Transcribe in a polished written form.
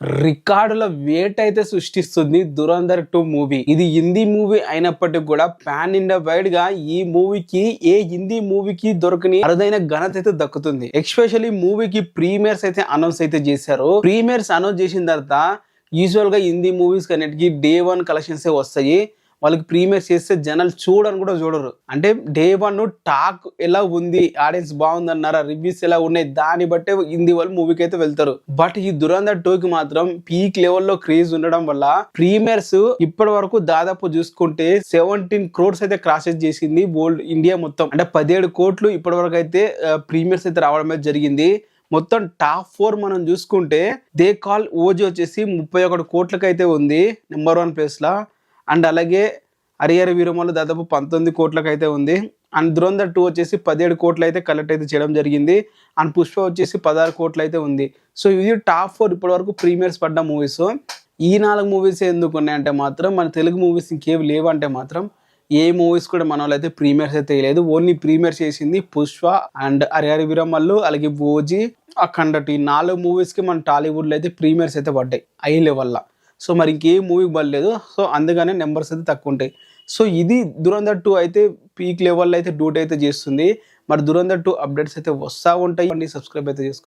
రికార్డుల వేట్ అయితే సృష్టిస్తుంది దురంధర్ 2 మూవీ. ఇది హిందీ మూవీ అయినప్పటికీ కూడా పాన్ ఇండియా వైడ్ గా ఈ మూవీకి ఏ హిందీ మూవీకి దొరకని అరుదైన ఘనత అయితే దక్కుతుంది. ఎస్పెషల్లీ మూవీకి ప్రీమియర్స్ అయితే అనౌన్స్ అయితే చేశారు. ప్రీమియర్స్ అనౌన్స్ చేసిన తర్వాత యూజువల్ గా హిందీ మూవీస్ కన్నిటికి డే 1 కలెక్షన్స్ వస్తాయి. వాళ్ళకి ప్రీమియర్స్ చేస్తే జనాలు చూడని కూడా చూడరు. అంటే డే 1 టాక్ ఎలా ఉంది, ఆడియన్స్ బాగుంది అన్నారా, రివ్యూస్ ఎలా ఉన్నాయి, దాన్ని బట్టే హిందీ వాళ్ళు మూవీకి అయితే వెళ్తారు. బట్ ఈ దురంధర్ 2 కి మాత్రం పీక్ లెవెల్లో క్రేజ్ ఉండడం వల్ల ప్రీమియర్స్ ఇప్పటి వరకు దాదాపు చూసుకుంటే 17 crores అయితే క్రాసెస్ చేసింది వరల్డ్ ఇండియా మొత్తం. అంటే 17 కోట్లు ఇప్పటి వరకు అయితే ప్రీమియర్స్ అయితే రావడం అయితే జరిగింది. మొత్తం టాప్ 4 మనం చూసుకుంటే దే కాల్ ఓజీ వచ్చేసి 31 కోట్లకైతే ఉంది నెంబర్ 1 ప్లేస్ లా. అండ్ అలాగే హరిహర వీరమల్లు దాదాపు 19 కోట్లకైతే ఉంది. అండ్ దురంధర్ 2 వచ్చేసి 17 కోట్లు అయితే కలెక్ట్ అయితే చేయడం జరిగింది. అండ్ పుష్ప వచ్చేసి 16 కోట్లు అయితే ఉంది. సో ఇది టాప్ 4 ఇప్పటి వరకు ప్రీమియర్స్ పడ్డ మూవీస్. ఈ 4 మూవీస్ ఎందుకు ఉన్నాయంటే మాత్రం మన తెలుగు మూవీస్ ఇంకేవి లేవంటే మాత్రం ఏ మూవీస్ కూడా మన వాళ్ళు అయితే ప్రీమియర్స్ అయితే వేయలేదు. ఓన్లీ ప్రీమియర్స్ చేసింది పుష్ప అండ్ హరిహర వీరమల్లు అలాగే ఓజీ అఖండ. ఈ 4 మూవీస్ కి మన టాలీవుడ్ లో అయితే ప్రీమియర్స్ అయితే పడ్డాయి హై లెవెల్ లా. సో మరి ఇంకే మూవీ పడలేదు. సో అందుకనే నెంబర్స్ అయితే తక్కువ ఉంటాయి. సో ఇది దురంధర్ 2 అయితే పీక్ లెవెల్లో అయితే డ్యూటీ అయితే చేస్తుంది. మరి దురంధర్ 2 అప్డేట్స్ అయితే వస్తూ ఉంటాయి. సబ్స్క్రైబ్ అయితే చేసుకోండి.